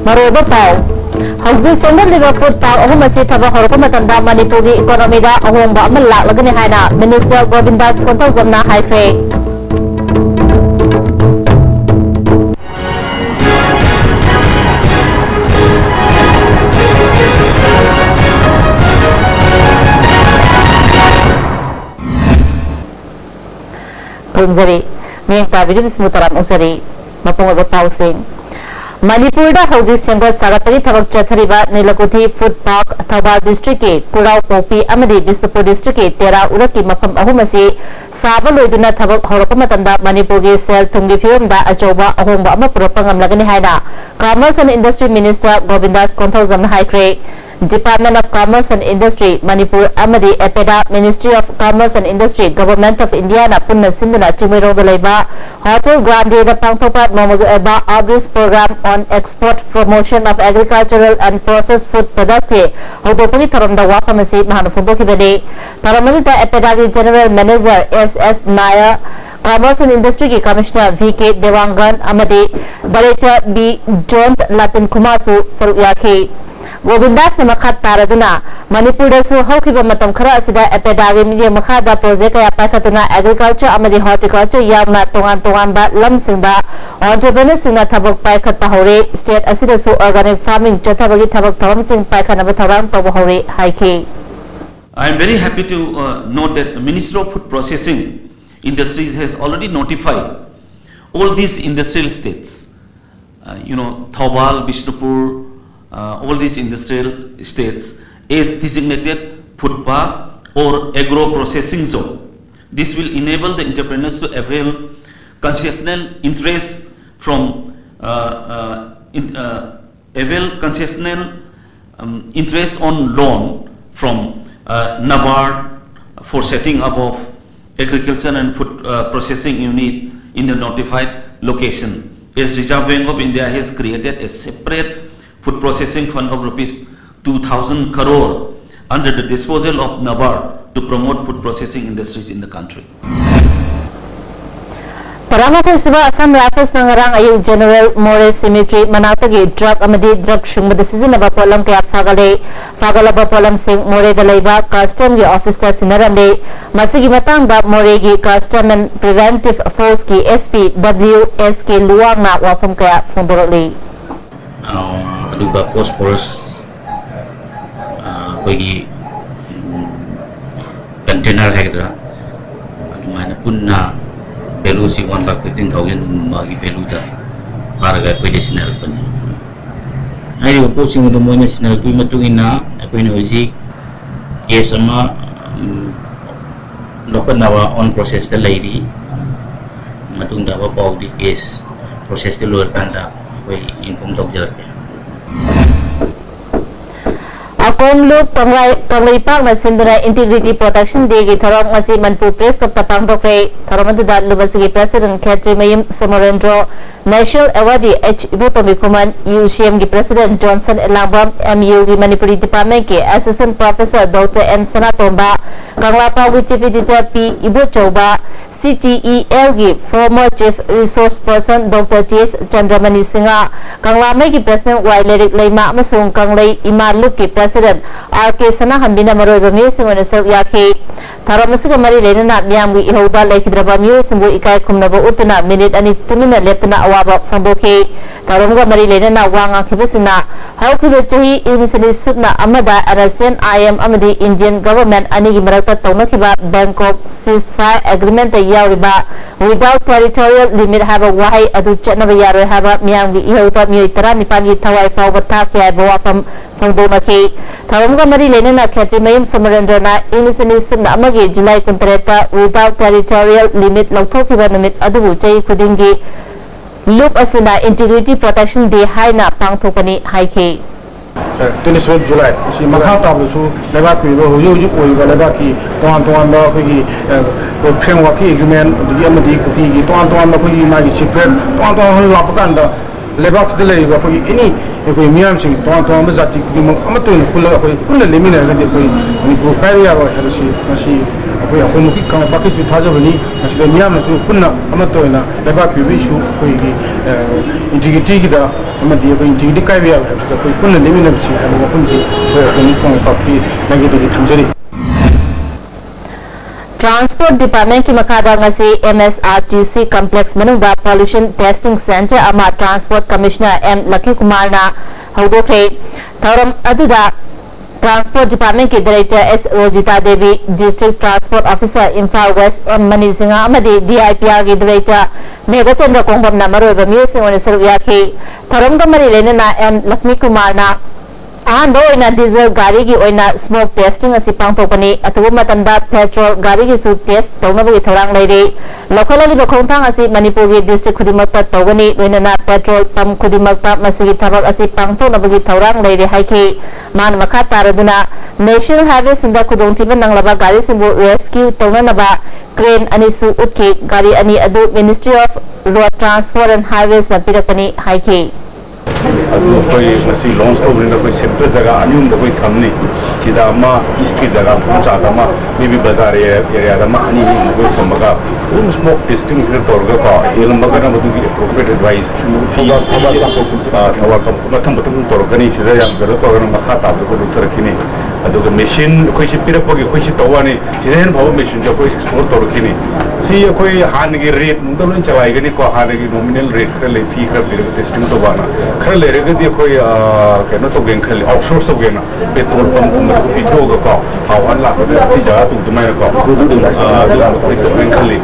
मरोबा पाव हौजी सेंगलिबा food park अहुम असी थबक हरप मतंदा मणिपुर की economy दा अहोंबा अमल लाकलगने हायना मिनिस्टर गोविंदास कोंथौजमना हाइख्रे Rumzari, Miyang Pabidi Bismutaram Usari, Mapunga Pausing. Manipur हौजी सेंगल सागतरी थबक चथरिबा Nilakuthi food park Thoubal district के कुराव पोपी अमदी बिष्णुपुर डिस्ट्रिक्ट के तेरा उरकी मफम अहुम असी साबा लोइदुना थबक हौरप मतंदा मणिपुर के सेल थुंगी फिरमदा अचौबा अहोंबा अमा पुरप ngamlagani हायना commerce and industry minister Govindas कोंथौजमना हाइख्रे Department of Commerce and Industry, Manipur, Amadi, EPEDA, Ministry of Commerce and Industry, Government of India, Punna Sindhana, Chimiro Galaiba, Hotel Grande, the Pangtopa, Momogu Eba, August Program on Export Promotion of Agricultural and Processed Food Products, Hotopani Taramda Wakamasi, Mahanufuboki Bede, Taramita EPEDA General Manager, S.S. Nair, Commerce and Industry Commissioner, V.K. Dewangan, Amadi, Director B. John Latin Kumasu, Saruyaki. Govindas ने मखा तारदुना मणिपुर हौखिबा मतम खरा असिदा एपेडागे media मखादा project या पाखतुना agriculture अमदी horticulture यावना तोंगान तोंगानबा लमसिंगदा एंटरप्रेन्योर्स सिंगना थबक पाइखत हौरे स्टेट असिदसु ऑर्गेनिक फार्मिंग चथबगी थबक थवमसिंग पाइखनबा थवराम तब हौरे हाइखे I am very happy to note that the Ministry of Food Processing Industries has already notified all these industrial states, Thoubal, Bishnupur, all these industrial states is designated food park or agro processing zone. This will enable the entrepreneurs to avail concessional interest from interest on loan from NABARD for setting up of agriculture and food processing unit in the notified location. As Reserve Bank of India has created a separate food processing fund of rupees 2,000 crore under the disposal of NABARD to promote food processing industries in the country. Paramata Suba Assam Rifles Nangarang Ayu General Morris Cemetery Manatagi drug amadi drug shungba season of Polam Kaya Fagalaba Polam Singh More the Labor Custom Officer Sinaramde Masigi Matanga Moregi Custom and Preventive Force Ki SP WSK Luang Na Wafam Kaya Fumboroli. Aduga phosphorus kogi container hekdra adumana punna value si 1,15,000 magi value da harga ko sinar pan ai ko sing do mo na sinar ko matungina ko ni oji yes ama lokan nawa on process da lady matung da ba pau di case process de luar kanda ko income tawjar Akomluk Panglaipak na Sindhana Integrity Protection Day ki Tharong Masi Manipur Press Club Tapang Dokre Tharamantida Lubasigi President Khetri Mayim Somarendro National Awardee H. Ibutomi Kuman UCM ki President Johnson Elambam MU ki Manipuri Department ki Assistant Professor Dr. N. Sanatomba Kanglapa ki Chief Editor P. Ibu Chauba CTEL की former chief resource person Dr. T.S. Chandramani Singha Kanglamai की president Wailerik Leima amasung Kanglai Imaluk की president R.K. Sana Hambina Maroiba Music on Sir Yaki Tharamasiga Mari Lena Miam wi Ihoba Lekidraba Music Ikai Kumnaba Utana minute and 2 minute leptana awaba Famboke Tharamga Mari Lena Wanga Kibisina How could the Chahi Inisani Sutna Amada Arasen IM Amadi Indian government Anigi Marata Tomakiba Bangkok ceasefire agreement Yauriba without territorial limit have a wahi adu chatnaba yaro have a miyangi ihota miitara nipangi thawai fawba thakya bawapam fangdomaki tharamga mari lenena Khetri Mayim Somarendra na inisani sumna amagi July 13 without territorial limit lauthokiba numit adubu chai khudingi loop asina integrity protection day haina pangthokani haike 24 July isi makha tabsu leba ki ro yu koi ga leba ki ton ba ki framework agreement di amadi ki ton ba ki ma ki secret ton ho la pakan da leba ki le ba ki ini ko miyam sing ton ba zati ki mo amato ni kula ko kula lemina ga de ko ni ko kari ya ro si ꯑꯩꯈꯣꯏ ꯑꯍꯨꯝꯃꯨꯛꯀꯤ ꯕꯥꯀꯦꯠꯁꯨ ꯊꯥꯖꯕꯅꯤ ꯃꯁꯤꯗ ꯃꯤꯌꯥꯝꯅꯁꯨ ꯄꯨꯟꯅ ꯑꯃꯠꯇ ꯑꯣꯏꯅ ꯂꯩꯕꯥꯛꯀꯤ ꯑꯣꯏꯕ ꯏꯁꯨ ꯑꯩꯈꯣꯏꯒꯤ ꯏꯟꯇꯤꯒ꯭ꯔꯤꯇꯤꯒꯤꯗ ꯑꯃꯗꯤ ꯑꯩꯈꯣꯏ ꯏꯟꯇꯤꯒ꯭ꯔꯤꯇꯤ ꯀꯥꯏꯕ ꯌꯥꯕ ꯍꯥꯏꯕꯁꯤꯗ ꯑꯩꯈꯣꯏ ꯄꯨꯟꯅ ꯂꯩꯃꯤꯟꯅꯕꯁꯤ ꯍꯥꯏꯕ ꯋꯥꯐꯝꯁꯤ ꯑꯩꯈꯣꯏ ꯑꯍꯨꯝ ꯀꯪꯂꯩꯄꯥꯛꯀꯤ ꯃꯥꯏꯀꯩꯗꯒꯤ ꯊꯝꯖꯔꯤ Transport Department ki makada ngasi MSRTC complex manungda pollution testing center ama Transport Commissioner M Lucky Kumar na haudokhre thoram aduda Transport Department ki Director S Rojita Devi District Transport Officer Imphal West M Mani Singha amadi DIPR ki Director Megachandra Kongbam na maroiba miyusing oni saru yakhi thoram ga mari lenena M Lucky Kumar na ahando oina diesel gari gi oina smoke testing asi pangthokpani atubu matanda petrol gari gi su test tawnabugi thorang leire lokhalali bakhongthang asi manipur gi district khudimakta tawgani loinana petrol pump khudimakta masigi thabak asi pangthoknabugi thorang leire haiki man makha taraduna national highway sinda khudongthiba nanglaba gari simbu rescue tawnanaba crane ani su utki gari ani adu Ministry of Road Transport and Highways na pirakpani haiki कोई मसी launch तो बने कोई simple जगह अन्यूम तो कोई थमने चिदा अम्मा इसकी जगह पहुंचा दमा मे भी बाजार एरिया दमा अनि कोई समगा उन स्मोक टेस्टिंग फिर तोरगा का ये लंबा करना मतलब की अप्रोप्रिएट एडवाइस फिगा थवा का मथम मथम तोरगनी सिदा या गरो तोरगना मखा ताब को लुथर रखिने अदुगा मशीन कोई से पिरपगे कोई से तवाने सिदेन भाव मशीन जो कोई एक्सप्लोर तोरखिने सी कोई हान के रेट मुदल चलाएगनी को हान की नॉमिनल रेट कर ले फी कर ले टेस्टिंग तो बाना खर ले रेगदी कोई केनो तो गेन खले आउटसोर्स तो गेना पेट्रोल पंप को पिथो का हावन ला को ती जगह तु तुमै को कोई तो गेन खले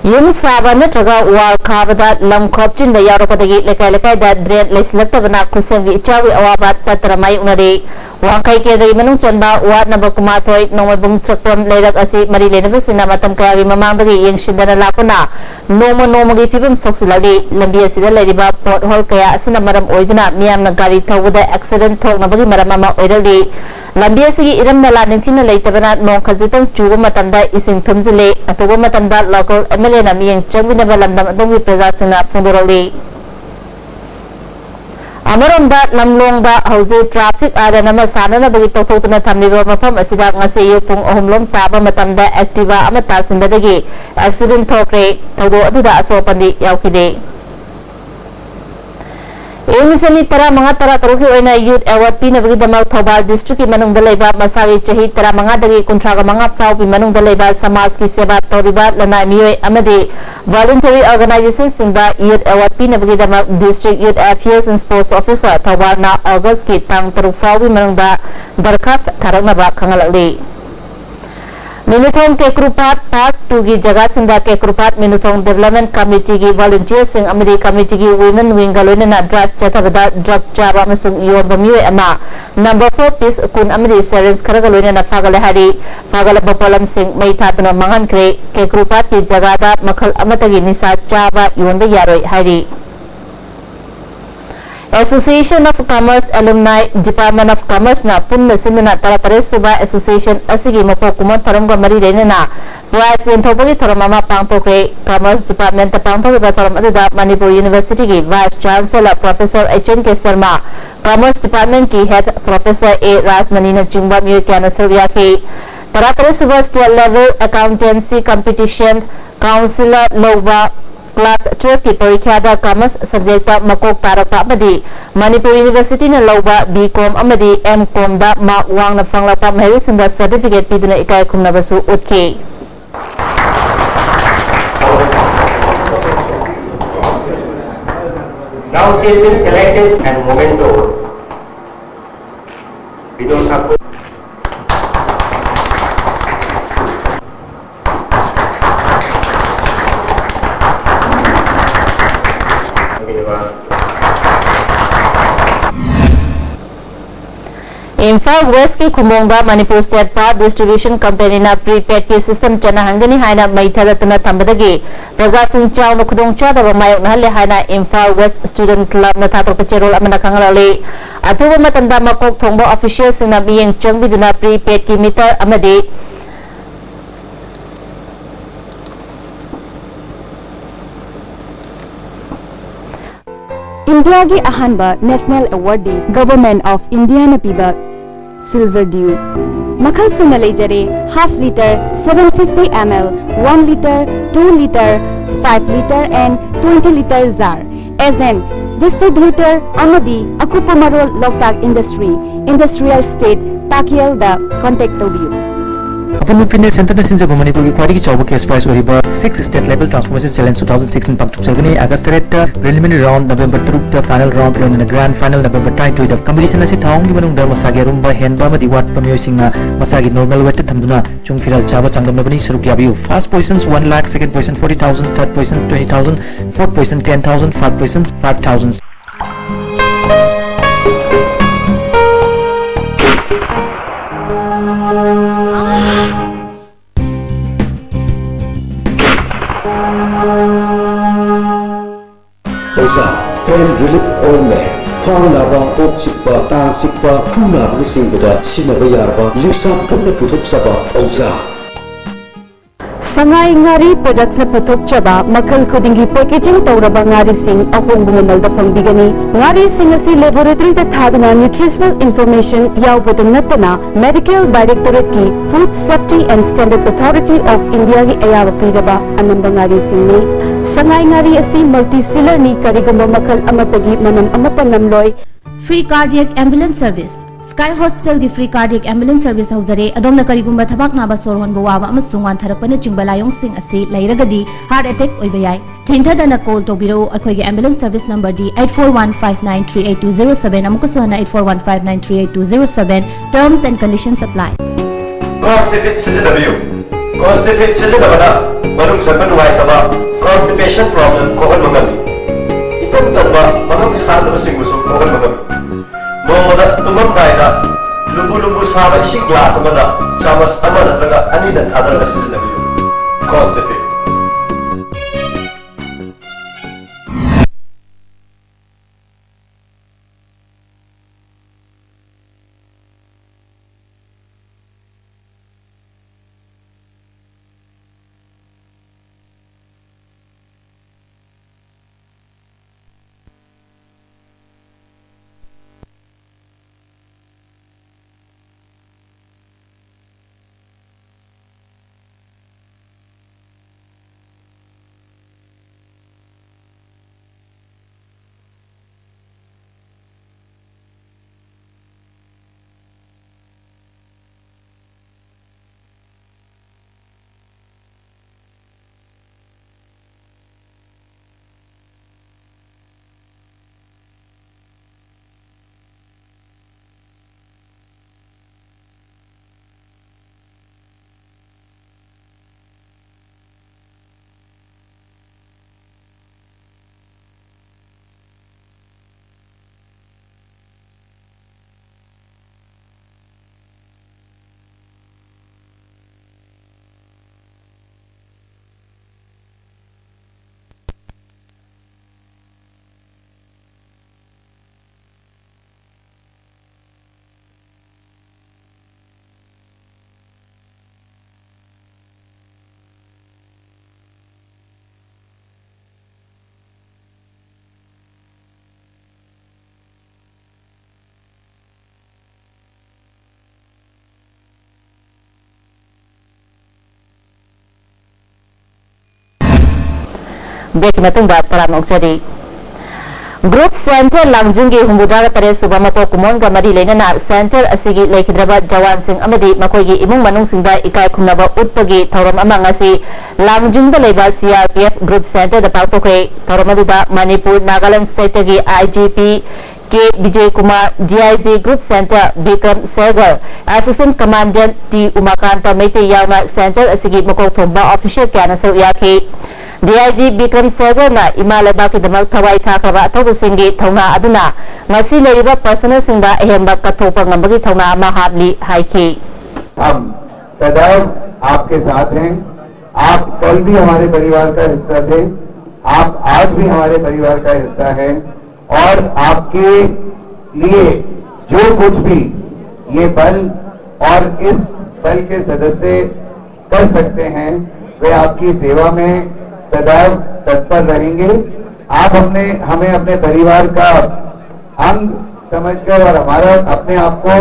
yum saba natraga wal khabada lam khopchin da yaropatagi lekai lekai da drain leslaktabana khusem gi ichawi awabat patramai unari wangkai ke dari manung chanba ward number kumathoi nomabung chakpam leirak asi mari lenaba sina matam kaya gi mamangdagi yengshindana lakuna noma gi pibam soksilali lambi asida leiriba pothole kaya asina maram oiduna miyamna gari thawada accident thoknabagi maram ama oirali lambi asigi iram nala ningthina leitabana nong khajitang chuba matamda ising thumjile atuba matamda local MLA na miyeng changwinaba lamdam adongi praja singna phungdoroli Amaronda lamlongda hauze traffic ada nama sanana bagi tokotuna thamliba mafam asida ngase yopung ohumlom taba matamda activa amata sindadagi accident thokre thodo aduda asopandi yaukide Emisali tara manga tara taruki oina youth award pina bagi damal Thobal district ki manung dalaiba masagi chahi tara manga dagi kuntraga manga prau pi manung dalaiba samaj ki seba toriba lanai miyoi amadi voluntary organization singba youth award pina bagi damal district youth affairs and sports officer Thobal na August ki tang taru prau pi manung da darkhast tharakna ba khangalali Minuthong Kekrupat Part 2 की जगह सिंधा Kekrupat Minuthong Development Committee की volunteer Singh अमरी committee की women wing गलोने ना drive चथबदा drug चाबा मसुंग यों बमियो एमा number 4 piece कुन अमरी serens खर गलोने ना फागले हरी फागले बपोलम सिंह मई थापनो मंगन करे Kekrupat की जगह दा मखल अमतगी निसा चाबा यों बे यारोई हरी Association of Commerce Alumni Department of Commerce na punna sinna tara suba association asigi mapokuma tharamga mari renena prize enthobagi tharamama pangtokre Commerce Department ta pangthoba tharam aduda Manipur University ki Vice Chancellor Professor HNK Sharma Commerce Department ki Head Professor A Rajmani na jingba myo kyana sarya ki tara suba state level accountancy competition counselor loba Class 12 की परीक्षा दा commerce subject ता मकोक Tarpa अमदी Manipur university न लौबा BCom अमदी MCom दा mark वांग न फंगलापा महरी सिंदा certificate पीदुना इकाई खुमनबसु उतके Now she has been selected and momento. We don't have to Imphal West की खुमोंगा Manipur state power distribution company ना प्रीपेड की सिस्टम चना हंगनी हाइना मैथादतना थंबदगी प्रजा सिंह चाव खुदोंग चादब मायोक नहले हाइना Imphal West स्टूडेंट क्लब न थातो पेरोल अमना खंगलाले अथुब मतंदा मकोक थोंबो ऑफिशियल सिंह मियंग चंगबिदुना प्रीपेड की मीटर अमदे इंडिया की अहानबा national awardee government of India न पीबा सिल्वर ड्यू मखल सुना लेजरे half litre 750 ml 1 liter 2 liter 5 liter and 20 liter jar agent distributor amadi akupa marol loktak industry industrial state takial da contact tobiu अपन fitness centre ने सिंजब मणिपुर की quality चौब केस प्राइस ओरिबा 6 स्टेट लेवल ट्रांसफॉर्मेशन चैलेंज 2016 पाक्तुक सर्वनी अगस्त रेट प्रिलिमिनरी राउंड नवंबर 3 द फाइनल राउंड लोन ग्रैंड फाइनल नवंबर 22 द कंपटीशन असी थाउंग की मनुंग द मसागे रुंबा हेनबा मदि वाट पमियो सिंगा मसागे नॉर्मल वेट थमदुना चुंग फिरल चाबा चांगमबनी सरुक याबियो first positions 1 lakh second position 40000 third position 20000 fourth position 10000 five positions 5000 pain relief oil में खांगनाबा कोक चिपा तांग चिपा फूनाबा सिंगदा सिनबा यारबा लिपसा पुनः पुथुक सबा औजा Sangai ngari products na puthok chaba makal khudingi packaging tawraba ngari sing ahong mamal da pangbigani ngari sing asi laboratory da thadana nutritional information yaubadam natana medical directorate ki food safety and standard authority of india gi ayawa piraba anamba ngari sing ni sangai ngari asi multi-seller ni karigumba makal amatagi manam amata namloi free cardiac ambulance service Sky Hospital की free cardiac ambulance service हौजरे अदोमना करिगुम्बा थबाक नाबा सोर होनबो वाबा अमसुंग वान थरपना चिंबलायोंग सिंग असी लैरगदी heart attack ओइबा याय थेंथदना call तोबिरो अखोइगे ambulance service number दी 8415938207 अमुकसो हना 8415938207 terms and conditions apply Constipate सिजनबियो Constipate सिजनबना मनुंग सपन वाइतबा constipation problem कोहन मंगमी इतन तनबा मनुंग सादब सिंगुसु कोहन मंगमी नोमदा तुमम दायदा लुबु लुबु साबा इसिंग ग्लास अमदा चामस अमा नत्रगा अनि द थादरगा सिजनबियो Constipate ब्रेक मतुंगा परामोक्चरी ग्रुप सेंटर लांगजिंगी हुमुदारा तरे सुबा मपो कुमोन गा मरी लेना सेंटर असिगी लेखिद्रबा जवान सिंह अमदी मखोइगी इमुंग मनुंग सिंगदा इकाय खुमनबा उत्पगी थौरम अमा ngasi लांगजिंगदा लेबा CRPF ग्रुप सेंटर दा पाउतोखे थौरम अदुदा मणिपुर नागालैंड स्टेट गी IGP K Vijay Kumar DIG group centre Vikram Segar assistant commandant T Umakant Meitei यावना सेंटर असिगी मको थोंबा ऑफिशियल क्या नसर याखे DIG विक्रम सेगर ना इमा लेबा की दमक थवाई थाखरबा अथौब सिंगी थौना अदुना ngasi लेरिबा पर्सनल सिंगा एहमबा कथोप ngambagi थौना अमा हाबली हाइकी हम सदैव आपके साथ हैं। आप कल भी हमारे परिवार का हिस्सा थे, आप आज भी हमारे परिवार का हिस्सा हैं और आपके लिए जो कुछ भी ये बल और इस बल के सदस्य कर सकते हैं वे आपकी सेवा में सदैव तत्पर रहेंगे। आप हमें अपने परिवार का अंग समझकर और अपने आप को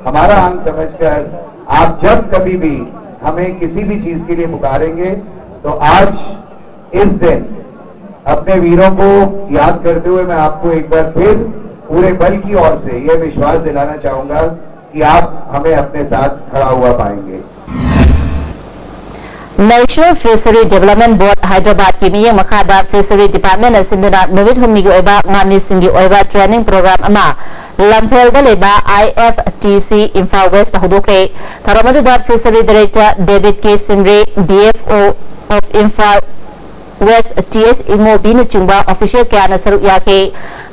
हमारा अंग समझकर आप जब कभी भी हमें किसी भी चीज के लिए पुकारेंगे तो आज इस दिन अपने वीरों को याद करते हुए मैं आपको एक बार फिर पूरे बल की ओर से यह विश्वास दिलाना चाहूंगा कि आप हमें अपने साथ खड़ा हुआ पाएंगे। National fishery development board Hyderabad की मियें मखादा फिशरी डिपार्टमेंट सिंधुना नुमित हुमनी की ओइबा ngaमी सिंगी ओइबा ट्रेनिंग प्रोग्राम अमा लम्फेलदा लेबा IFTC इम्फाल वेस्ट हदोखे थरमदुदा fishery director David K Simre DFO of Imphal West TS Imobi न चिंबा ऑफिशियल क्या न सरुक याके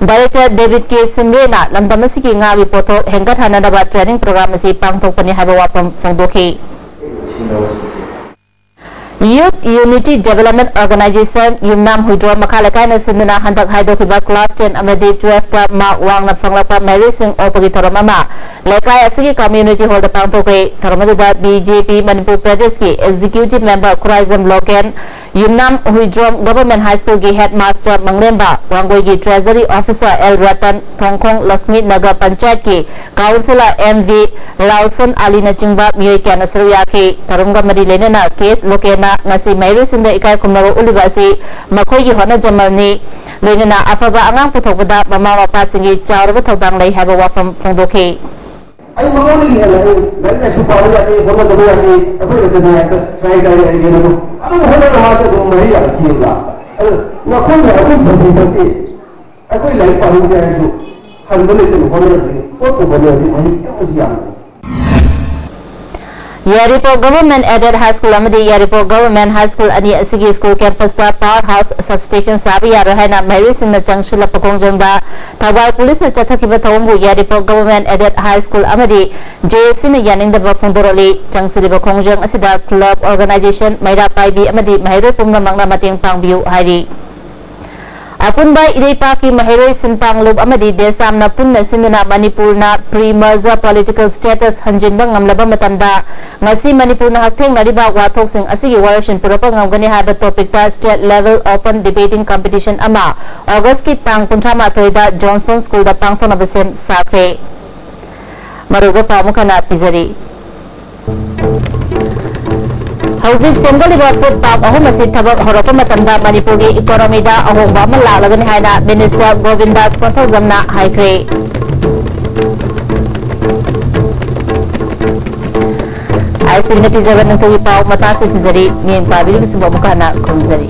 डायरेक्टर डेविड के सिमरे ना लमदम की ngawi पोथो हेंगत हनदबा ट्रेनिंग प्रोग्राम से पांगथोकपनि हाबा वाफम फोंदोखे Youth Unity Development Organization Yumnam Huidro Makalakai Sindana Handak Haidokiba Class 10 Amadi 12 Mark Wang na Panglapa Mary Singh Opagi Toramama Lekai Asigi Community Hall the Pangpoke Toramada BJP Manipur Pradesh ki Executive Member Kurazam Loken Yumnam Huidro Government High School ki Headmaster Manglemba Wangoi ki Treasury Officer L Ratan Thongkong Lasmi Nagar Panchayat ki Councillor MV Lawson Ali Nachingba Miyoi Kya Nasruya ki Tarunga Mari Lenena Case Lokena ngasi Mary Singh ikai kumnago uliba si makhoi gi hona jamalni lenena afaba angang puthokda mama mapa singi chawrba thodang lai haba wafam phongdokhe ai mamoni hi hala lai suparu ya ni hona dabu ya ni apoi de ya try kare ani gelo anu hona da hasa do mai ya ki la na khon da aku bhi bhi akoi lai paru ya ju handle te hona de ko to bole ni mai kya usiya Yaripo Government Aided High School Amadi Yaripo Government High School Ani Asigi School Campus ta Powerhouse Substation Sabi Yarahana Mary Singh na Jangshila Pakongjangda Thawai Police na Chathakiba Thawambu Yaripo Government Aided High School Amadi JC na Yaningda Bafundoroli Jangsili Pakongjang Asida Club Organization Maira Paibi Amadi Mahiro Pumna Mangna Mating Pangbiu Hari Apunba Idaipa ki Mahiroi Sinpang Lub Amadi Desam na Punna Sindana Manipur na pre-merger political status Hanjinba Ngamlaba Matanda Ngasi Manipur na Haktheng Nariba Wathok Sing Asigi Warashin Purapa Ngamgani Haba Topic ta State Level Open Debating Competition Ama August ki Tang Puntrama Toida Johnson School da Pangthon Abasem Sakre Maruga Pamukana Pizari Hauzik Semgaliba Food Park ahum asi thabak horapa matanda Manipur gi economy da ahongba ma lagani haina Minister Govindas Pathojamna haikre Aisina pizaban ng tuwi pau matasi sinzari mien pabili bisubamukana kumzari